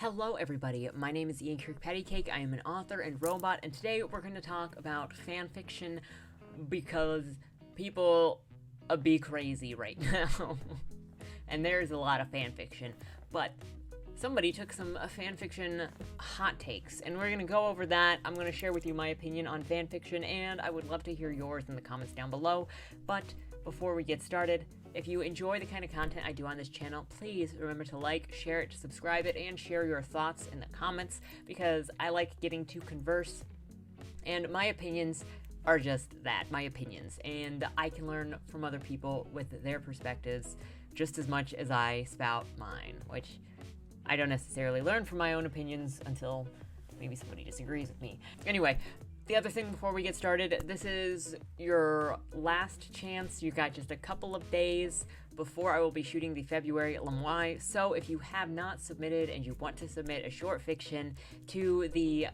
Hello everybody, my name is KirkpattieCake. I am an author and robot, and today we're going to talk about fanfiction because people be crazy right now. And there's a lot of fanfiction, but somebody took some fanfiction hot takes, and we're going to go over that. I'm going to share with you my opinion on fanfiction, and I would love to hear yours in the comments down below. But before we get started, if you enjoy the kind of content I do on this channel, please remember to like, share it, subscribe it, and share your thoughts in the comments, because I like getting to converse, and my opinions are just that, my opinions, and I can learn from other people with their perspectives just as much as I spout mine, which I don't necessarily learn from my own opinions until maybe somebody disagrees with me. Anyway, the other thing before we get started, this is your last chance. You've got just a couple of days before I will be shooting the February LBRY. So if you have not submitted and you want to submit a short fiction to the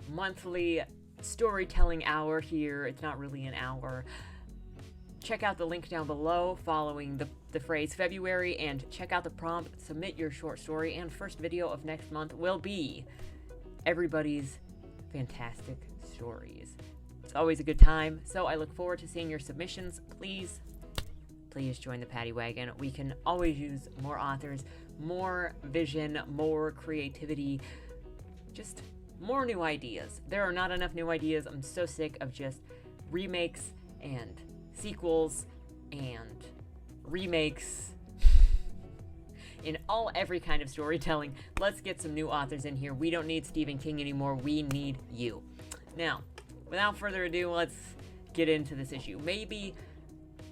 monthly storytelling hour here, it's not really an hour, check out the link down below following the phrase February, and check out the prompt, submit your short story, and first video of next month will be everybody's fantastic stories. It's always a good time, so I look forward to seeing your submissions. Please join the Patty Wagon. We can always use more authors, more vision, more creativity, just more new ideas. There are not enough new ideas. I'm so sick of just remakes and sequels and remakes in every kind of storytelling. Let's get some new authors in here. We don't need Stephen King anymore. We need you. Now, without further ado, let's get into this issue.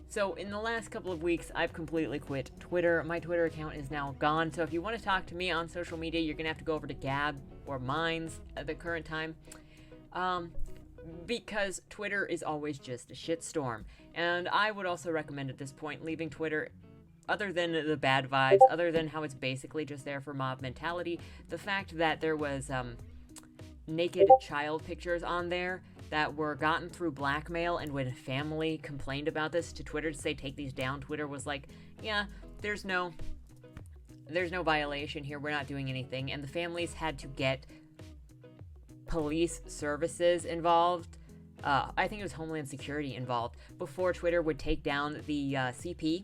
So in the last couple of weeks, I've completely quit Twitter. My Twitter account is now gone. So if you want to talk to me on social media, you're going to have to go over to Gab or Minds at the current time. Because Twitter is always just a shitstorm. And I would also recommend at this point leaving Twitter, other than the bad vibes, other than how it's basically just there for mob mentality, the fact that there was naked child pictures on there that were gotten through blackmail, and when family complained about this to Twitter to say take these down, Twitter was like, yeah, there's no violation here, we're not doing anything, and the families had to get police services involved, I think it was Homeland Security involved, before Twitter would take down the CP.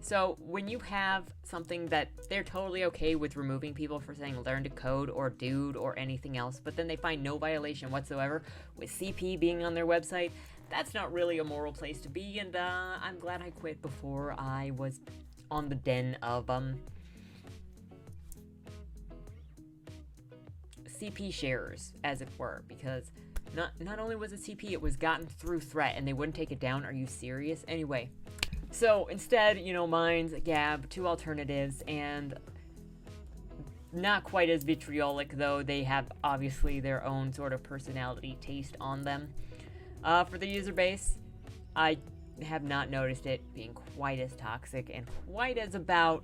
So when you have something that they're totally okay with removing people for saying learn to code or dude or anything else, but then they find no violation whatsoever with CP being on their website, that's not really a moral place to be, and I'm glad I quit before I was on the den of CP sharers, as it were, because not only was it CP, it was gotten through threat, and they wouldn't take it down. Are you serious? Anyway, so instead, Minds, Gab, two alternatives, and not quite as vitriolic, though they have obviously their own sort of personality taste on them. For the user base, I have not noticed it being quite as toxic and quite as about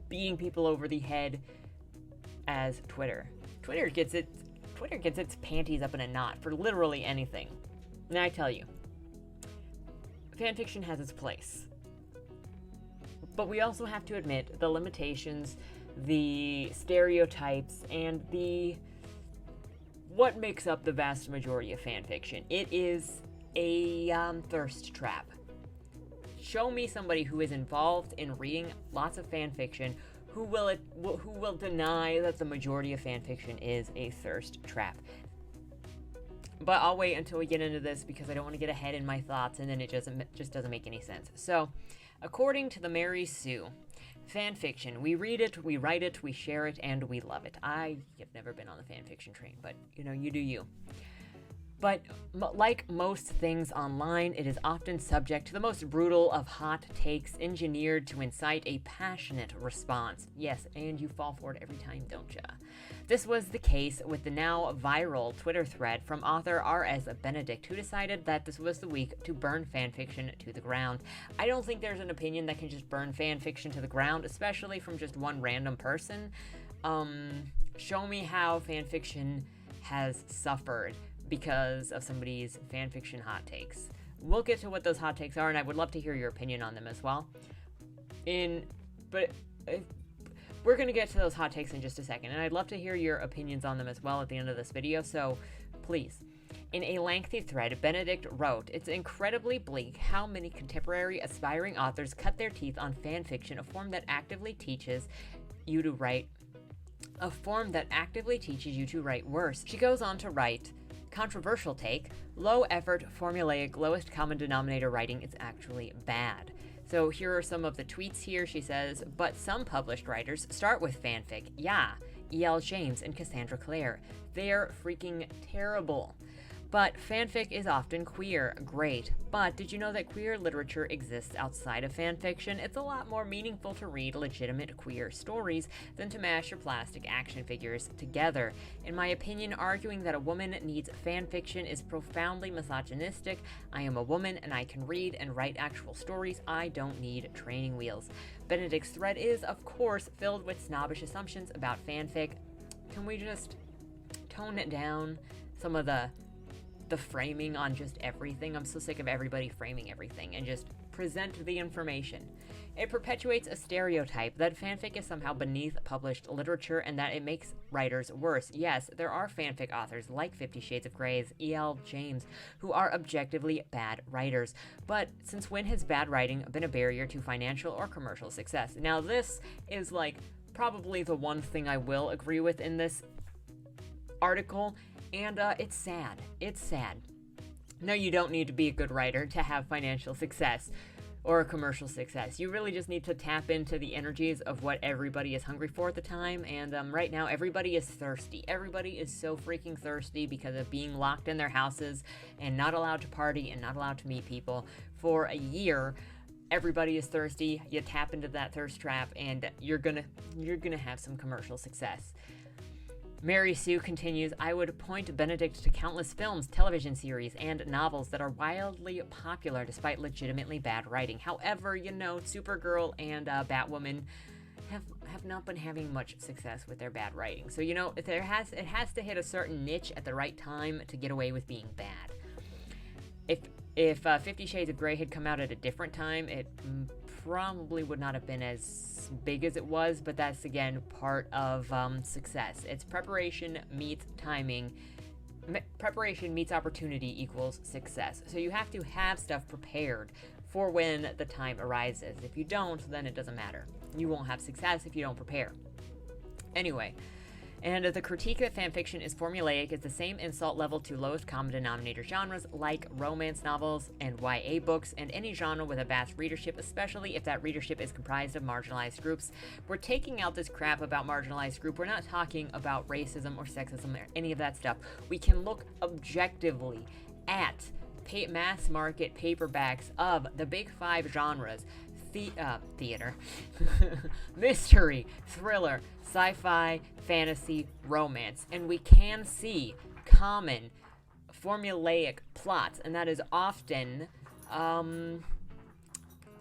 beating people over the head as Twitter. Twitter gets its panties up in a knot for literally anything. And I tell you, fanfiction has its place. But we also have to admit the limitations, the stereotypes, and what makes up the vast majority of fanfiction. It is a thirst trap. Show me somebody who is involved in reading lots of fanfiction who will deny that the majority of fanfiction is a thirst trap. But I'll wait until we get into this because I don't want to get ahead in my thoughts and then it just doesn't make any sense. So, according to the Mary Sue, fanfiction, we read it, we write it, we share it, and we love it. I have never been on the fanfiction train, but you do you. But like most things online, it is often subject to the most brutal of hot takes engineered to incite a passionate response. Yes, and you fall for it every time, don't ya? This was the case with the now viral Twitter thread from author R.S. Benedict, who decided that this was the week to burn fanfiction to the ground. I don't think there's an opinion that can just burn fanfiction to the ground, especially from just one random person. Show me how fanfiction has suffered because of somebody's fanfiction hot takes. We'll get to what those hot takes are, and I would love to hear your opinion on them as well. we're going to get to those hot takes in just a second, and I'd love to hear your opinions on them as well at the end of this video, so please. In a lengthy thread, Benedict wrote, "It's incredibly bleak how many contemporary aspiring authors cut their teeth on fan fiction, a form that actively teaches you to write worse." She goes on to write, "Controversial take, low effort, formulaic, lowest common denominator writing is actually bad." So here are some of the tweets here. She says, "But some published writers start with fanfic. Yeah, E.L. James and Cassandra Clare. They're freaking terrible. But fanfic is often queer. Great. But did you know that queer literature exists outside of fanfiction? It's a lot more meaningful to read legitimate queer stories than to mash your plastic action figures together. In my opinion, arguing that a woman needs fanfiction is profoundly misogynistic. I am a woman and I can read and write actual stories. I don't need training wheels." Benedict's thread is, of course, filled with snobbish assumptions about fanfic. Can we just tone it down? Some of the framing on just everything. I'm so sick of everybody framing everything, and just present the information. It perpetuates a stereotype that fanfic is somehow beneath published literature and that it makes writers worse. Yes, there are fanfic authors like 50 Shades of Grey's E.L. James who are objectively bad writers. But since when has bad writing been a barrier to financial or commercial success? Now this is like probably the one thing I will agree with in this article. And it's sad. It's sad. No, you don't need to be a good writer to have financial success or commercial success. You really just need to tap into the energies of what everybody is hungry for at the time. And right now, everybody is thirsty. Everybody is so freaking thirsty because of being locked in their houses and not allowed to party and not allowed to meet people for a year. Everybody is thirsty. You tap into that thirst trap, and you're gonna have some commercial success. Mary Sue continues, "I would point Benedict to countless films, television series, and novels that are wildly popular despite legitimately bad writing. However, Supergirl and Batwoman have not been having much success with their bad writing. So, it has to hit a certain niche at the right time to get away with being bad. If 50 Shades of Grey had come out at a different time, it probably would not have been as big as it was, but that's again part of success. It's preparation meets timing. Preparation meets opportunity equals success. So you have to have stuff prepared for when the time arises. If you don't, then it doesn't matter. You won't have success if you don't prepare. Anyway, and the critique that fanfiction is formulaic is the same insult level to lowest common denominator genres like romance novels and YA books and any genre with a vast readership, especially if that readership is comprised of marginalized groups. We're taking out this crap about marginalized group. We're not talking about racism or sexism or any of that stuff. We can look objectively at mass market paperbacks of the big five genres: theater, mystery, thriller, sci-fi, fantasy, romance, and we can see common formulaic plots, and that is often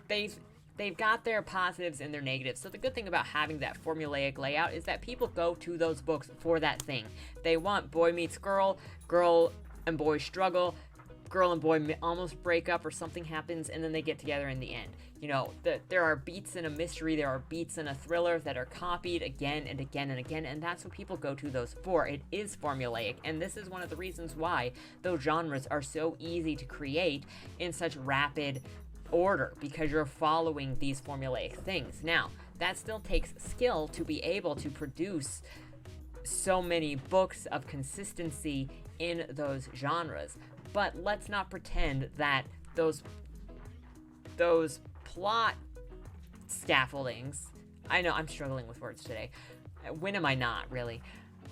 they've got their positives and their negatives. So the good thing about having that formulaic layout is that people go to those books for that thing. They want boy meets girl, girl and boy struggle, girl and boy almost break up or something happens, and then they get together in the end. There are beats in a mystery, there are beats in a thriller that are copied again and again and again, and that's what people go to those for. It is formulaic, and this is one of the reasons why those genres are so easy to create in such rapid order, because you're following these formulaic things. Now, that still takes skill to be able to produce so many books of consistency in those genres. But let's not pretend that those plot scaffoldings, I know I'm struggling with words today. When am I not, really?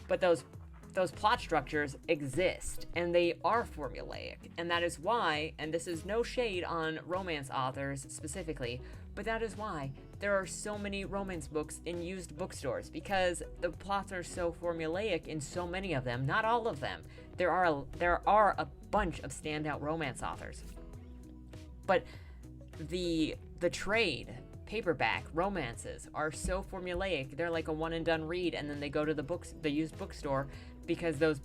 But those plot structures exist, and they are formulaic. And that is why, and this is no shade on romance authors specifically, but that is why there are so many romance books in used bookstores, because the plots are so formulaic in so many of them. Not all of them. There are a bunch of standout romance authors. But the trade paperback romances are so formulaic. They're like a one and done read, and then they go to the used bookstore, because those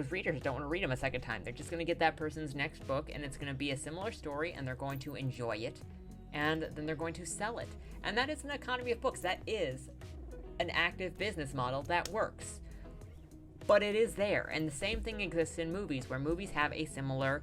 readers don't want to read them a second time. They're just going to get that person's next book, and it's going to be a similar story, and they're going to enjoy it, and then they're going to sell it. And that is an economy of books. That is an active business model that works. But it is there, and the same thing exists in movies, where movies have a similar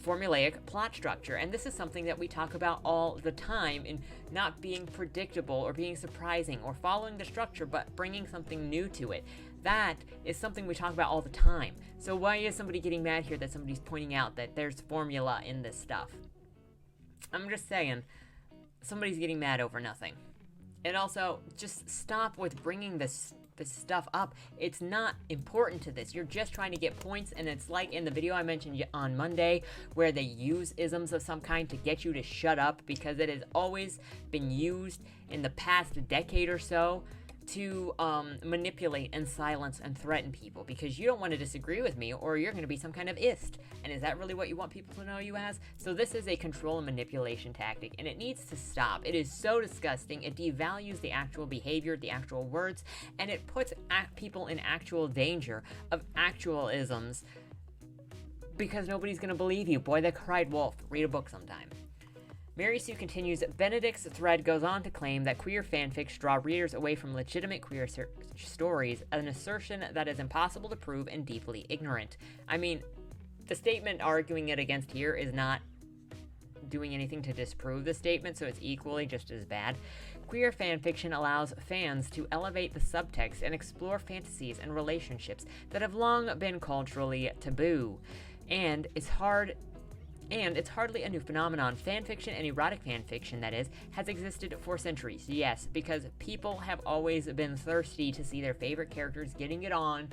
formulaic plot structure, and this is something that we talk about all the time in not being predictable or being surprising or following the structure, but bringing something new to it. That is something we talk about all the time. So why is somebody getting mad here that somebody's pointing out that there's formula in this stuff? I'm just saying, somebody's getting mad over nothing. And also, just stop with bringing this stuff up. It's not important to this. You're just trying to get points, and it's like in the video I mentioned on Monday, where they use isms of some kind to get you to shut up, because it has always been used in the past decade or so to manipulate and silence and threaten people, because you don't want to disagree with me, or you're going to be some kind of ist. And is that really what you want people to know you as? So this is a control and manipulation tactic, and it needs to stop. It is so disgusting. It devalues the actual behavior, the actual words, and it puts people in actual danger of actual isms, because nobody's going to believe you. Boy that cried wolf. Read a book sometime. Mary Sue continues, Benedict's thread goes on to claim that queer fanfics draw readers away from legitimate queer stories, an assertion that is impossible to prove and deeply ignorant. I mean, the statement arguing it against here is not doing anything to disprove the statement, so it's equally just as bad. Queer fanfiction allows fans to elevate the subtext and explore fantasies and relationships that have long been culturally taboo. And it's hardly a new phenomenon. Fanfiction, and erotic fanfiction, that is, has existed for centuries. Yes, because people have always been thirsty to see their favorite characters getting it on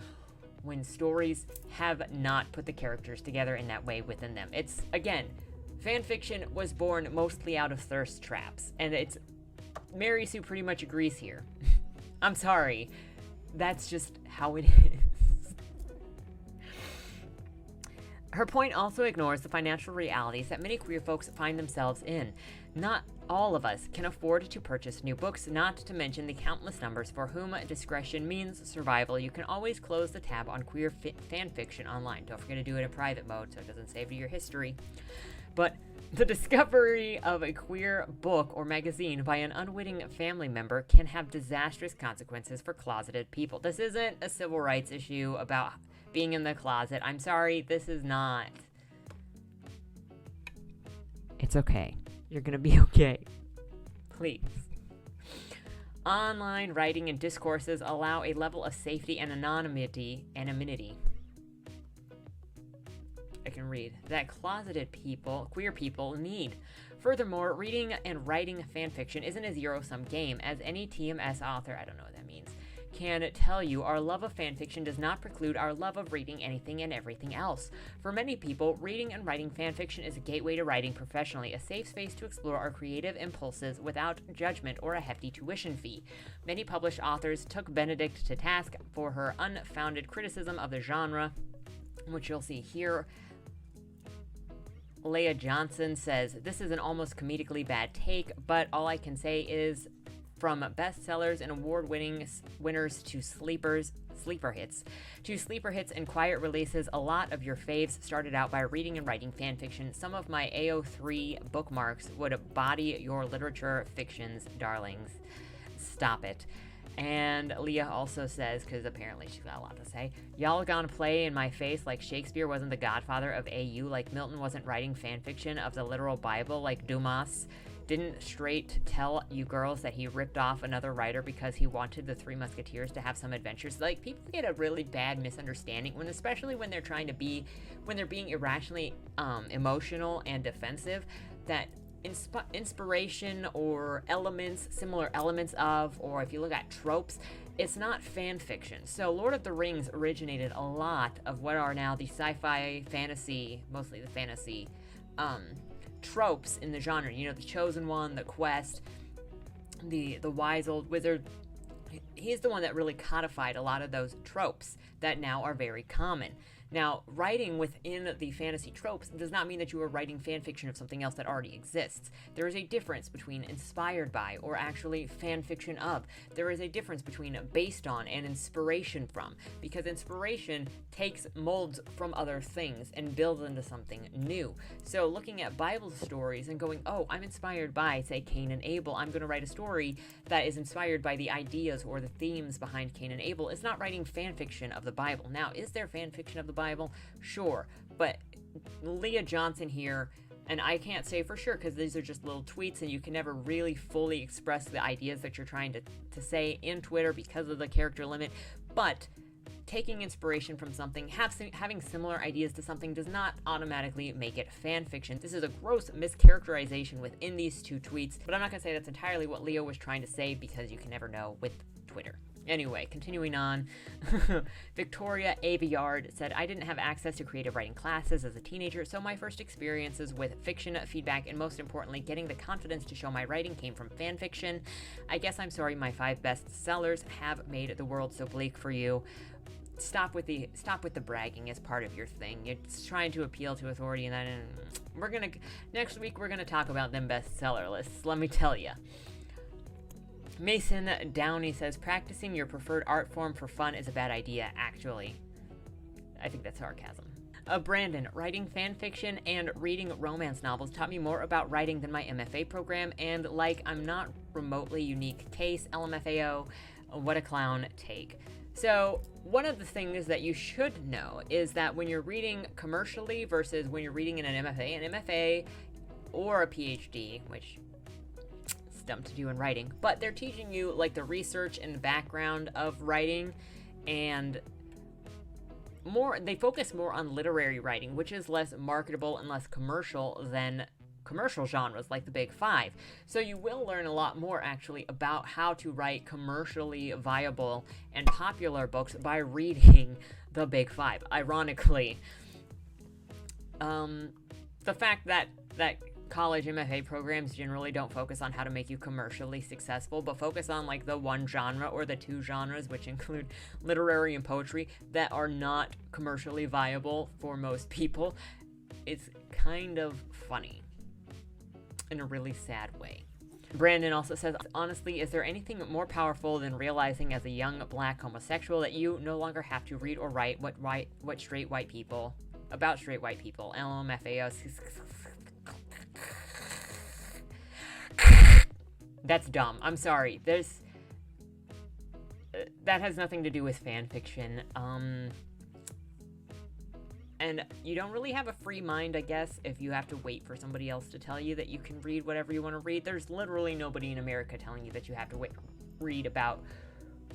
when stories have not put the characters together in that way within them. It's, again, fanfiction was born mostly out of thirst traps, and it's Mary Sue pretty much agrees here. I'm sorry. That's just how it is. Her point also ignores the financial realities that many queer folks find themselves in. Not all of us can afford to purchase new books, not to mention the countless numbers for whom discretion means survival. You can always close the tab on queer fan fiction online. Don't forget to do it in private mode so it doesn't save to your history. But the discovery of a queer book or magazine by an unwitting family member can have disastrous consequences for closeted people. This isn't a civil rights issue about being in the closet. I'm sorry, this is not. It's okay. You're gonna be okay. Please. Online writing and discourses allow a level of safety and anonymity. I can read. That closeted people, queer people, need. Furthermore, reading and writing fanfiction isn't a zero-sum game, as any TMS author, I don't know what that means, can tell you. Our love of fanfiction does not preclude our love of reading anything and everything else. For many people, reading and writing fanfiction is a gateway to writing professionally, a safe space to explore our creative impulses without judgment or a hefty tuition fee. Many published authors took Benedict to task for her unfounded criticism of the genre, which you'll see here. Leah Johnson says, this is an almost comedically bad take, but all I can say is, from bestsellers and award-winning winners to sleeper hits and quiet releases, a lot of your faves started out by reading and writing fanfiction. Some of my AO3 bookmarks would body your literature fictions, darlings. Stop it. And Leah also says, because apparently she's got a lot to say, y'all gonna play in my face like Shakespeare wasn't the godfather of AU, like Milton wasn't writing fanfiction of the literal Bible, like Dumas didn't straight tell you girls that he ripped off another writer because he wanted the Three Musketeers to have some adventures. Like, people get a really bad misunderstanding, especially when they're being irrationally emotional and defensive, that inspiration or similar elements of, or if you look at tropes, it's not fan fiction. So Lord of the Rings originated a lot of what are now the sci-fi, fantasy, mostly the fantasy, tropes in the genre. You know, the Chosen One, the Quest, the wise old wizard. He's the one that really codified a lot of those tropes that now are very common. Now, writing within the fantasy tropes does not mean that you are writing fan fiction of something else that already exists. There is a difference between inspired by or actually fan fiction of. There is a difference between based on and inspiration from, because inspiration takes molds from other things and builds into something new. So looking at Bible stories and going, oh, I'm inspired by, say, Cain and Abel, I'm going to write a story that is inspired by the ideas or the themes behind Cain and Abel, is not writing fan fiction of the Bible. Now, is there fan fiction of the Bible? Sure, but Leah Johnson here, and I can't say for sure because these are just little tweets and you can never really fully express the ideas that you're trying to say in Twitter because of the character limit, but taking inspiration from something, having similar ideas to something does not automatically make it fan fiction. This is a gross mischaracterization within these two tweets, but I'm not going to say that's entirely what Leo was trying to say because you can never know with Twitter. Anyway, continuing on, Victoria Aveyard said, I didn't have access to creative writing classes as a teenager, so my first experiences with fiction, feedback, and most importantly, getting the confidence to show my writing came from fan fiction. I guess I'm sorry my 5 best sellers have made the world so bleak for you. Stop with the bragging as part of your thing. It's trying to appeal to authority, and then next week we're gonna talk about them bestseller lists. Let me tell you. Mason Downey says, practicing your preferred art form for fun is a bad idea, actually. I think that's sarcasm. Brandon, writing fan fiction and reading romance novels taught me more about writing than my MFA program, and I'm not remotely unique case, LMFAO, what a clown take. So, one of the things that you should know is that when you're reading commercially versus when you're reading in an MFA or a PhD, which dumb to do in writing, but they're teaching you the research and the background of writing, and they focus more on literary writing, which is less marketable and less commercial than commercial genres like the Big Five. So you will learn a lot more actually about how to write commercially viable and popular books by reading the Big Five. Ironically, the fact that college MFA programs generally don't focus on how to make you commercially successful, but focus on the one genre or the 2 genres, which include literary and poetry, that are not commercially viable for most people. It's kind of funny in a really sad way. Brandon also says, honestly, is there anything more powerful than realizing as a young black homosexual that you no longer have to read or write about straight white people? LMFAO. That's dumb. I'm sorry. That has nothing to do with fan fiction. And you don't really have a free mind, I guess, if you have to wait for somebody else to tell you that you can read whatever you want to read. There's literally nobody in America telling you that you have to read about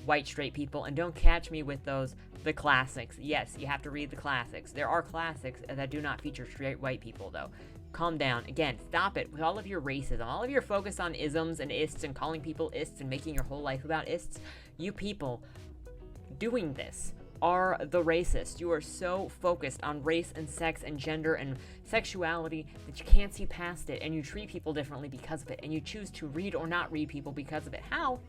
white straight people. And don't catch me with the classics. Yes, you have to read the classics. There are classics that do not feature straight white people, though. Calm down. Again, stop it with all of your racism, all of your focus on isms and ists and calling people ists and making your whole life about ists. You people doing this are the racists. You are so focused on race and sex and gender and sexuality that you can't see past it, and you treat people differently because of it, and you choose to read or not read people because of it. How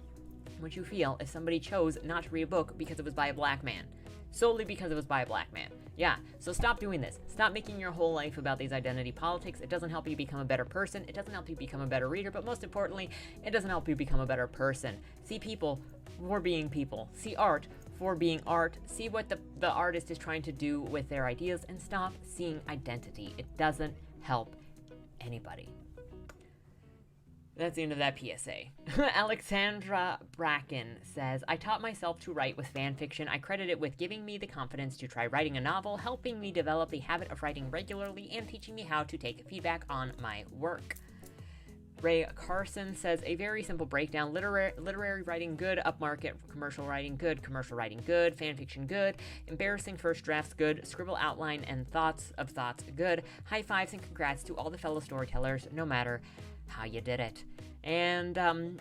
would you feel if somebody chose not to read a book because it was by a black man? Solely because it was by a black man. Yeah, so stop doing this. Stop making your whole life about these identity politics. It doesn't help you become a better person. It doesn't help you become a better reader, but most importantly, it doesn't help you become a better person. See people for being people. See art for being art. See what the artist is trying to do with their ideas, and stop seeing identity. It doesn't help anybody. That's the end of that PSA. Alexandra Bracken says, I taught myself to write with fan fiction. I credit it with giving me the confidence to try writing a novel, helping me develop the habit of writing regularly, and teaching me how to take feedback on my work. Ray Carson says, a very simple breakdown. Literary writing, good. Upmarket commercial writing, good. Commercial writing, good. Fan fiction, good. Embarrassing first drafts, good. Scribble outline and thoughts, good. High fives and congrats to all the fellow storytellers, no matter how you did it. And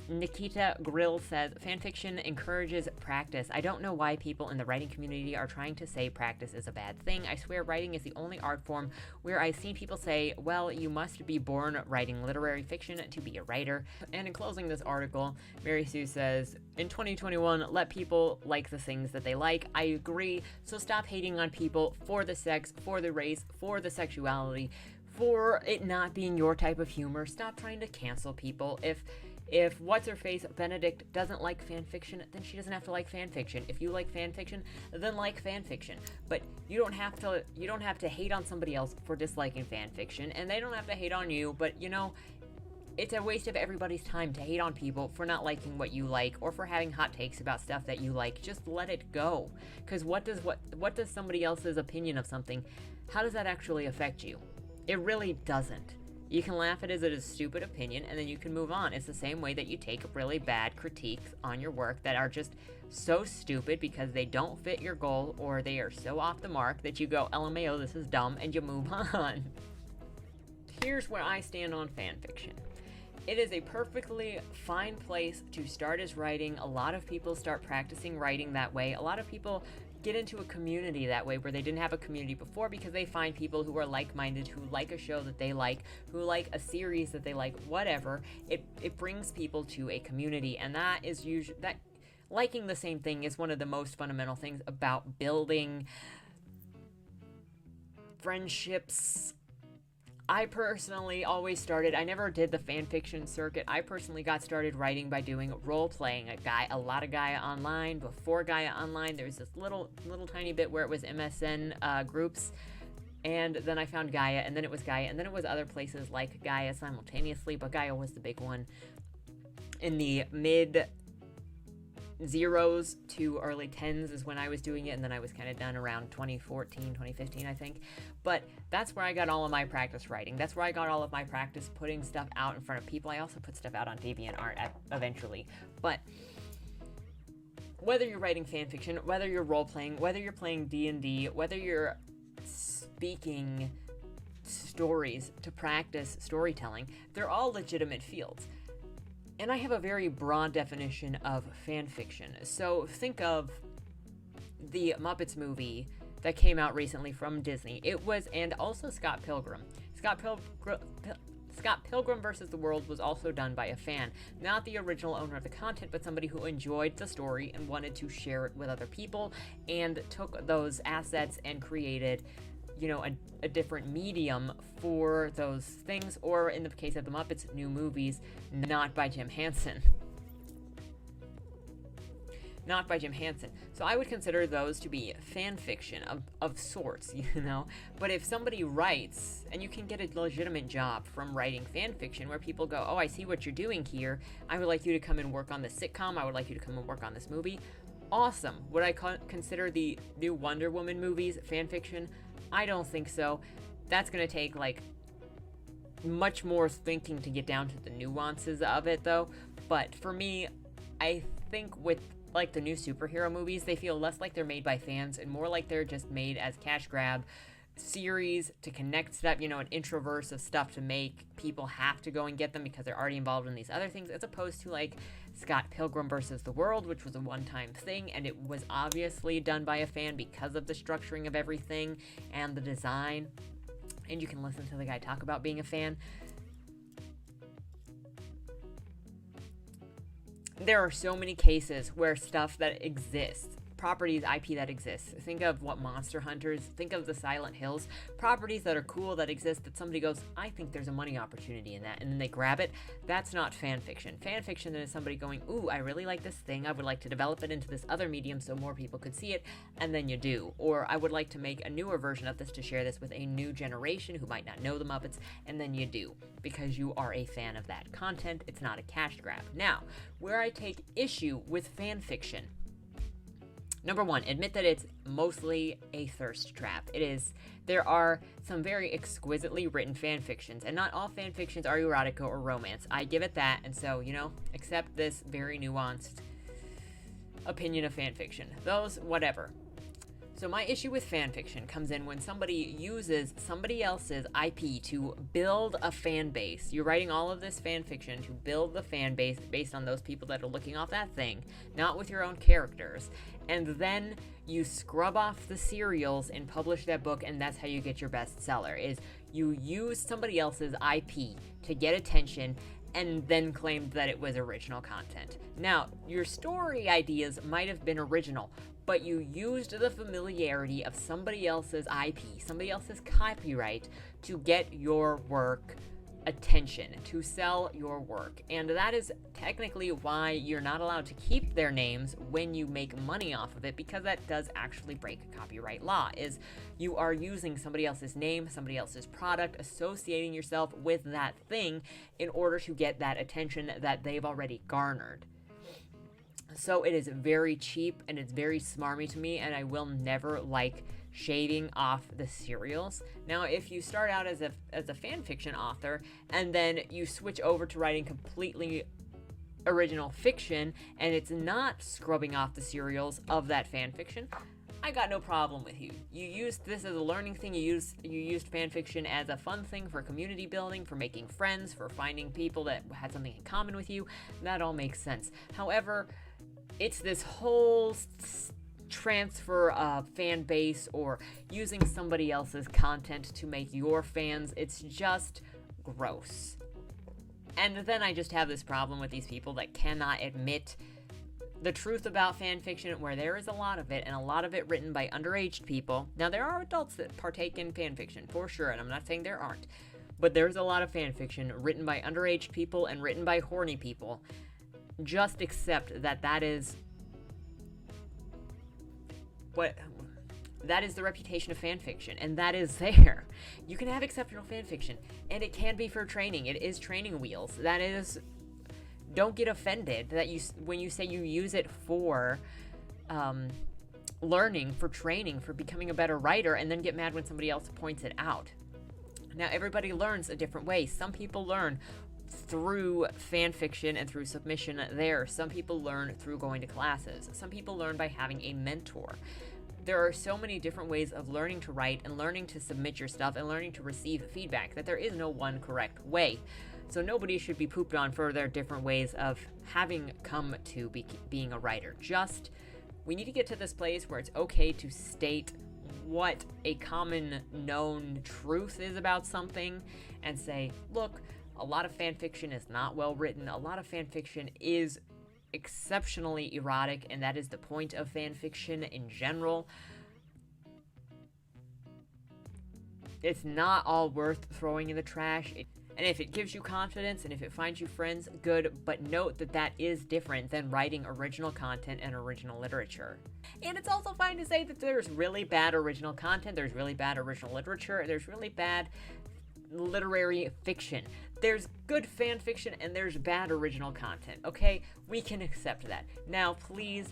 Nikita Grill says, fanfiction encourages practice. I don't know why people in the writing community are trying to say practice is a bad thing. I swear writing is the only art form where I've seen people say, well, you must be born writing literary fiction to be a writer. And in closing this article, Mary Sue says, in 2021, let people like the things that they like. I agree. So stop hating on people for the sex, for the race, for the sexuality, for it not being your type of humor. Stop trying to cancel people. If what's-her-face Benedict doesn't like fanfiction, then she doesn't have to like fanfiction. If you like fanfiction, then like fanfiction. But you don't have to hate on somebody else for disliking fanfiction, and they don't have to hate on you. But you know, it's a waste of everybody's time to hate on people for not liking what you like or for having hot takes about stuff that you like. Just let it go. Because what does somebody else's opinion of something, how does that actually affect you? It really doesn't. You can laugh at it as a stupid opinion, and then you can move on. It's the same way that you take really bad critiques on your work that are just so stupid because they don't fit your goal or they are so off the mark that you go, LMAO, this is dumb, and you move on. Here's where I stand on fanfiction. It is a perfectly fine place to start as writing. A lot of people start practicing writing that way. A lot of people get into a community that way where they didn't have a community before because they find people who are like-minded, who like a show that they like, who like a series that they like, whatever. It brings people to a community, and that is usually that liking the same thing is one of the most fundamental things about building friendships. I personally always started, I never did the fanfiction circuit. I personally got started writing by doing role-playing. A lot of Gaia Online. Before Gaia Online, there was this little tiny bit where it was MSN groups, and then I found Gaia, and then it was Gaia, and then it was other places like Gaia simultaneously, but Gaia was the big one. In the mid zeros to early 10s is when I was doing it, and then I was kind of done around 2014, 2015, I think. But that's where I got all of my practice writing. That's where I got all of my practice putting stuff out in front of people. I also put stuff out on DeviantArt eventually. But whether you're writing fanfiction, whether you're role-playing, whether you're playing D&D, whether you're speaking stories to practice storytelling, they're all legitimate fields. And I have a very broad definition of fanfiction. So think of the Muppets movie that came out recently from Disney. It was, and also Scott Pilgrim. Scott Pilgrim versus the World was also done by a fan. Not the original owner of the content, but somebody who enjoyed the story and wanted to share it with other people and took those assets and created, you know, a different medium for those things, or in the case of the Muppets, new movies, not by Jim Henson. Not by Jim Henson. So I would consider those to be fan fiction of sorts, you know? But if somebody writes, and you can get a legitimate job from writing fan fiction where people go, oh, I see what you're doing here. I would like you to come and work on this sitcom. I would like you to come and work on this movie. Awesome. Would I consider the new Wonder Woman movies fan fiction? I don't think so. That's going to take, like, much more thinking to get down to the nuances of it, though. But for me, I think with, like, the new superhero movies, they feel less like they're made by fans and more like they're just made as cash grab series to connect stuff, you know, an introverse of stuff to make people have to go and get them because they're already involved in these other things, as opposed to, like, Scott Pilgrim versus the World, which was a one-time thing, and it was obviously done by a fan because of the structuring of everything and the design. And you can listen to the guy talk about being a fan. There are so many cases where stuff that exists, properties, IP that exists. Think of what Monster Hunters, think of the Silent Hills, properties that are cool that exist that somebody goes, I think there's a money opportunity in that, and then they grab it. That's not fan fiction. Fan fiction is somebody going, ooh, I really like this thing. I would like to develop it into this other medium so more people could see it, and then you do. Or I would like to make a newer version of this to share this with a new generation who might not know the Muppets, and then you do, because you are a fan of that content. It's not a cash grab. Now, where I take issue with fan fiction, number one, admit that it's mostly a thirst trap. It is. There are some very exquisitely written fan fictions, and not all fan fictions are erotica or romance. I give it that, and so, you know, accept this very nuanced opinion of fan fiction. Those, whatever. So my issue with fanfiction comes in when somebody uses somebody else's IP to build a fan base. You're writing all of this fanfiction to build the fan base based on those people that are looking off that thing, not with your own characters. And then you scrub off the serials and publish that book, and that's how you get your bestseller, is you use somebody else's IP to get attention and then claimed that it was original content. Now, your story ideas might have been original, but you used the familiarity of somebody else's IP, somebody else's copyright, to get your work attention, to sell your work. And that is technically why you're not allowed to keep their names when you make money off of it, because that does actually break copyright law, is you are using somebody else's name, somebody else's product, associating yourself with that thing in order to get that attention that they've already garnered. So it is very cheap and it's very smarmy to me, and I will never like shaving off the serials. Now, if you start out as a fan fiction author and then you switch over to writing completely original fiction and it's not scrubbing off the serials of that fan fiction, I got no problem with you. You used this as a learning thing. You used fan fiction as a fun thing for community building, for making friends, for finding people that had something in common with you. That all makes sense. However, it's this whole transfer of fan base or using somebody else's content to make your fans. It's just gross. And then I just have this problem with these people that cannot admit the truth about fan fiction, where there is a lot of it, and a lot of it written by underage people. Now, there are adults that partake in fan fiction, for sure, and I'm not saying there aren't, but there's a lot of fan fiction written by underage people and written by horny people. Just accept that that is the reputation of fan fiction, and that is there. You can have exceptional fan fiction, and it can be for training. It is training wheels. That is, don't get offended that when you say you use it for learning, for training, for becoming a better writer, and then get mad when somebody else points it out. Now, everybody learns a different way. Some people learn through fan fiction and through submission there. Some people learn through going to classes. Some people learn by having a mentor. There are so many different ways of learning to write and learning to submit your stuff and learning to receive feedback that there is no one correct way. So nobody should be pooped on for their different ways of having come to being a writer. Just, we need to get to this place where it's okay to state what a common known truth is about something and say, look, a lot of fan fiction is not well written. A lot of fan fiction is exceptionally erotic, and that is the point of fan fiction in general. It's not all worth throwing in the trash. And if it gives you confidence and if it finds you friends, good, but note that that is different than writing original content and original literature. And it's also fine to say that there's really bad original content, there's really bad original literature, there's really bad literary fiction. There's good fan fiction and there's bad original content, okay? We can accept that. Now, please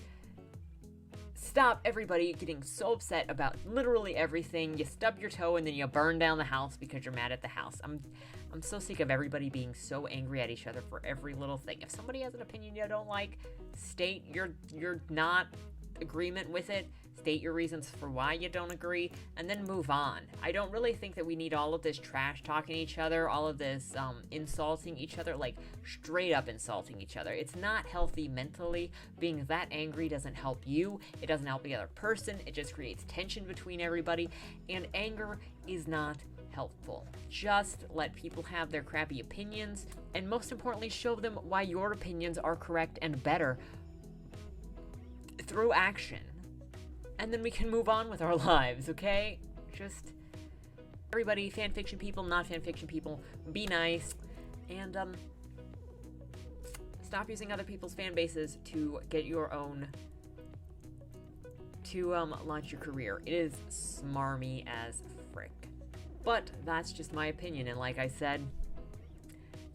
stop everybody getting so upset about literally everything. You stub your toe and then you burn down the house because you're mad at the house. I'm so sick of everybody being so angry at each other for every little thing. If somebody has an opinion you don't like, state your not agreement with it. State your reasons for why you don't agree, and then move on. I don't really think that we need all of this trash talking each other, all of this insulting each other, like straight up insulting each other. It's not healthy mentally. Being that angry doesn't help you. It doesn't help the other person. It just creates tension between everybody, and anger is not helpful. Just let people have their crappy opinions, and most importantly, show them why your opinions are correct and better through action. And then we can move on with our lives, okay? Just, everybody, fanfiction people, not fanfiction people, be nice, and, stop using other people's fan bases to get your own, to, launch your career. It is smarmy as frick. But that's just my opinion, and like I said,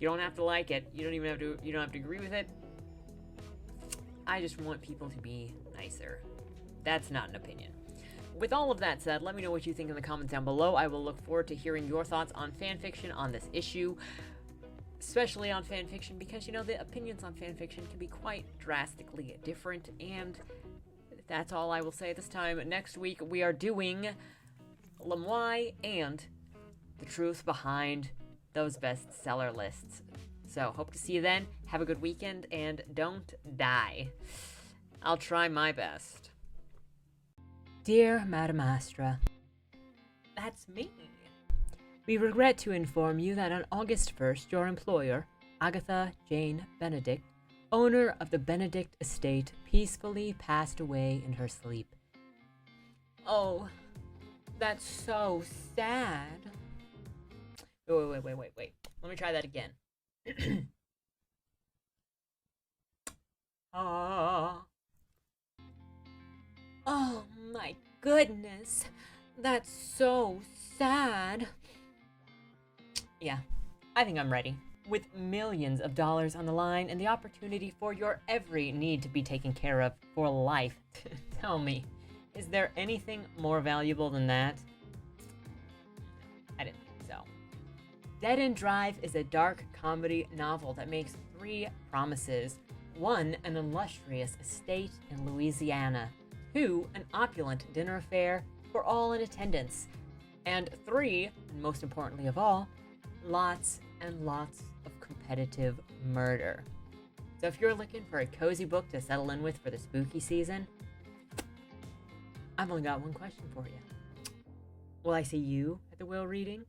you don't have to like it, you don't have to agree with it. I just want people to be nicer. That's not an opinion. With all of that said, let me know what you think in the comments down below. I will look forward to hearing your thoughts on fanfiction on this issue, especially on fanfiction, because, you know, the opinions on fanfiction can be quite drastically different, and that's all I will say this time. Next week, we are doing LBRY and the truth behind those bestseller lists. So, hope to see you then. Have a good weekend, and don't die. I'll try my best. Dear Madam Astra, that's me. We regret to inform you that on August 1st, your employer, Agatha Jane Benedict, owner of the Benedict estate, peacefully passed away in her sleep. Oh, that's so sad. Wait. Let me try that again. Oh my goodness. That's so sad. Yeah, I think I'm ready. With millions of dollars on the line and the opportunity for your every need to be taken care of for life, tell me, is there anything more valuable than that? I didn't think so. Dead End Drive is a dark comedy novel that makes 3 promises. 1, an illustrious estate in Louisiana. 2, an opulent dinner affair for all in attendance. And 3, and most importantly of all, lots and lots of competitive murder. So if you're looking for a cozy book to settle in with for the spooky season, I've only got one question for you. Will I see you at the will reading?